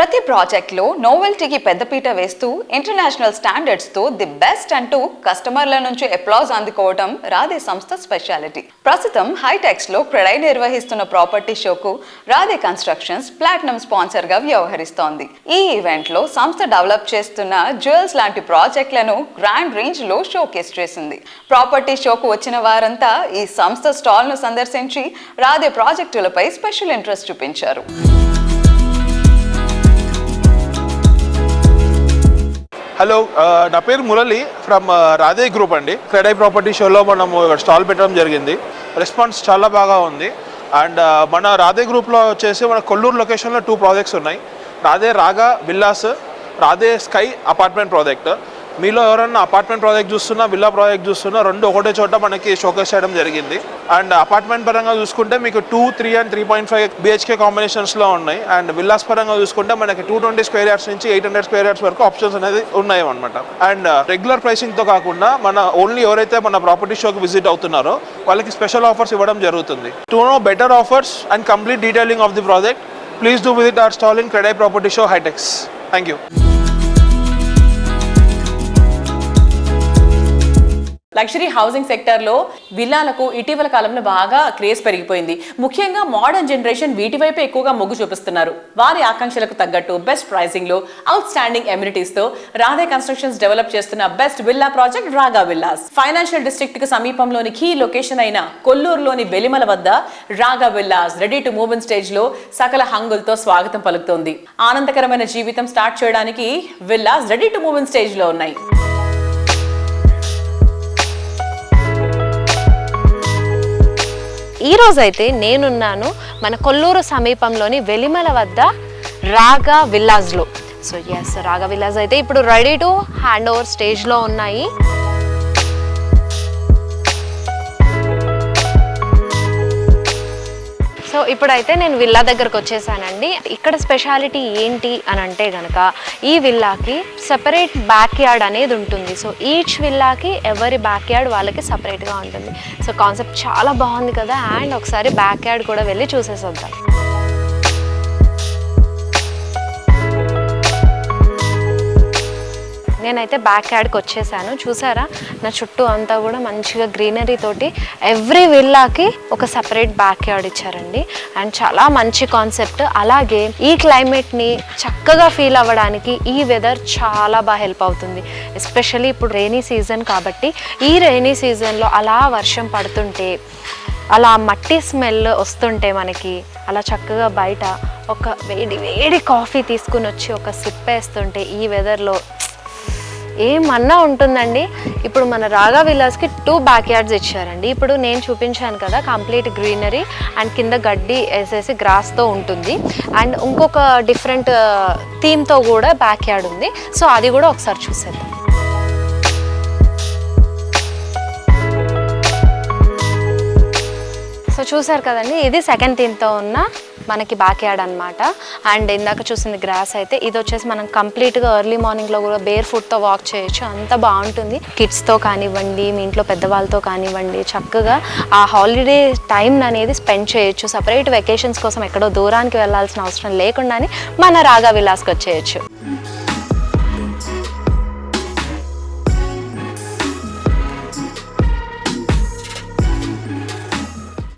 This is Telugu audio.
ప్రతి ప్రాజెక్ట్లో నోవెల్టీకి పెద్దపీట వేస్తూ ఇంటర్నేషనల్ స్టాండర్డ్స్తో ది బెస్ట్ అంటూ కస్టమర్ల నుంచి అప్లాజ్ అందుకోవడం రాధే సంస్థ స్పెషాలిటీ. ప్రస్తుతం హైటెక్స్లో క్రెడై నిర్వహిస్తున్న ప్రాపర్టీ షోకు రాధే కన్స్ట్రక్షన్స్ ప్లాటినం స్పాన్సర్గా వ్యవహరిస్తోంది. ఈ ఈవెంట్లో సంస్థ డెవలప్ చేస్తున్న జ్యువెల్స్ లాంటి ప్రాజెక్టులను గ్రాండ్ రేంజ్లో షోకేస్ చేసింది. ప్రాపర్టీ షోకు వచ్చిన వారంతా ఈ సంస్థ స్టాల్ను సందర్శించి రాధే ప్రాజెక్టులపై స్పెషల్ ఇంట్రెస్ట్ చూపించారు. హలో, నా పేరు మురళి ఫ్రమ్ రాధే గ్రూప్ అండి. క్రెడై ప్రాపర్టీ షోలో మనము స్టాల్ పెట్టడం జరిగింది. రెస్పాన్స్ చాలా బాగా ఉంది. అండ్ మన రాధే గ్రూప్లో వచ్చేసి మన కొల్లూరు లొకేషన్లో 2 ప్రాజెక్ట్స్ ఉన్నాయి. రాధే రాగా villas, Radhe sky apartment project. మీలో ఎవరన్నా అపార్ట్మెంట్ ప్రాజెక్ట్ చూస్తున్నా, విల్లా ప్రాజెక్ట్ చూస్తున్నా, రెండు ఒకటే చోట మనకి షోకేస్ చేయడం జరిగింది. అండ్ అపార్ట్మెంట్ పరంగా చూసుకుంటే మీకు 2, 3 and 3.5 BHK కాంబినేషన్స్లో ఉన్నాయి. అండ్ విల్లాస్ పరంగా చూసుకుంటే మనకి 220 స్క్వేర్ యార్డ్స్ నుంచి 800 స్క్వేర్ యార్డ్స్ వరకు ఆప్షన్స్ అనేది ఉన్నాయి అనమాట. అండ్ రెగ్యులర్ ప్రైసింగ్తో కాకుండా మన ఓన్లీ ఎవరైతే మన ప్రాపర్టీ షోకి విజిట్ అవుతున్నారో వాళ్ళకి స్పెషల్ ఆఫర్స్ ఇవ్వడం జరుగుతుంది. To know better offers and complete detailing of the project, please do visit our stall in CREDAI property show HITEX. Thank you. Luxury housing సెక్టర్లో విల్లాలకు ఇటీవల కాలంలో బాగా క్రేజ్ పెరిగిపోయింది. ముఖ్యంగా మోడర్న్ జనరేషన్ వీటి వైపు ఎక్కువగా మొగ్గు చూపిస్తున్నారు. వారి ఆకాంక్షలకు తగ్గట్టు బెస్ట్ ప్రైసింగ్లో అవుట్ స్టాండింగ్ ఎమ్యూనిటీస్తో రాధే కన్స్ట్రక్షన్స్ డెవలప్ చేస్తున్న best villa project Raga villas. Financial district కి సమీపంలోని కీ లొకేషన్ అయిన కొల్లూరులోని వెలిమల వద్ద Raga villas ready to move in stage లో సకల హంగులతో స్వాగతం పలుకుతోంది. ఆనందకరమైన జీవితం స్టార్ట్ చేయడానికి villas ready to move in stage లో ఉన్నాయి. ఈ రోజైతే నేనున్నాను మన కొల్లూరు సమీపంలోని వెలిమల వద్ద రాగా విల్లాస్లో. సో ఎస్, రాగా విల్లాస్ అయితే ఇప్పుడు రెడీ టు హ్యాండ్ ఓవర్ స్టేజ్లో ఉన్నాయి. సో ఇప్పుడైతే నేను విల్లా దగ్గరకు వచ్చేసానండి. ఇక్కడ స్పెషాలిటీ ఏంటి అని అంటే కనుక ఈ విల్లాకి సపరేట్ బ్యాక్ యార్డ్ అనేది ఉంటుంది. సో ఈచ్ విల్లాకి ఎవరి బ్యాక్ యార్డ్ వాళ్ళకి సపరేట్గా ఉంటుంది. సో కాన్సెప్ట్ చాలా బాగుంది కదా. అండ్ ఒకసారి బ్యాక్ యార్డ్ కూడా వెళ్ళి చూసేసొద్దాం. నేనైతే బ్యాక్ యార్డ్కి వచ్చేసాను. చూసారా, నా చుట్టూ అంతా కూడా మంచిగా గ్రీనరీ తోటి ఎవ్రీ విల్లాకి ఒక సపరేట్ బ్యాక్ యార్డ్ ఇచ్చారండి. అండ్ చాలా మంచి కాన్సెప్ట్. అలాగే ఈ క్లైమేట్ని చక్కగా ఫీల్ అవ్వడానికి ఈ వెదర్ చాలా బాగా హెల్ప్ అవుతుంది. ఎస్పెషల్లీ ఇప్పుడు రెయినీ సీజన్ కాబట్టి ఈ రెయినీ సీజన్లో అలా వర్షం పడుతుంటే, అలా మట్టి స్మెల్ వస్తుంటే మనకి అలా చక్కగా బయట ఒక వేడి వేడి కాఫీ తీసుకుని వచ్చి ఒక సిప్ వేస్తుంటే ఈ వెదర్లో ఏమన్నా ఉంటుందండి. ఇప్పుడు మన రాగా విల్లాస్కి 2 బ్యాక్ యార్డ్స్ ఇచ్చారండి. ఇప్పుడు నేను చూపించాను కదా, కంప్లీట్ గ్రీనరీ అండ్ కింద గడ్డి వేసేసి గ్రాస్తో ఉంటుంది. అండ్ ఇంకొక డిఫరెంట్ థీమ్తో కూడా బ్యాక్ యార్డ్ ఉంది. సో అది కూడా ఒకసారి చూసేద్దాం. సో చూసారు కదండి, ఇది సెకండ్ థీమ్తో ఉన్న మనకి బ్యాక్ యార్డ్ అనమాట. అండ్ ఇందాక చూసింది గ్రాస్ అయితే ఇది వచ్చేసి మనం కంప్లీట్గా ఎర్లీ మార్నింగ్లో కూడా బేర్ ఫుట్తో వాక్ చేయొచ్చు. అంత బాగుంటుంది. కిడ్స్తో కానివ్వండి, మీ ఇంట్లో పెద్దవాళ్ళతో కానివ్వండి, చక్కగా ఆ హాలిడే టైం అనేది స్పెండ్ చేయొచ్చు. సపరేట్ వెకేషన్స్ కోసం ఎక్కడో దూరానికి వెళ్ళాల్సిన అవసరం లేకుండానే మన రాగా విల్లాస్కి వచ్చేయచ్చు.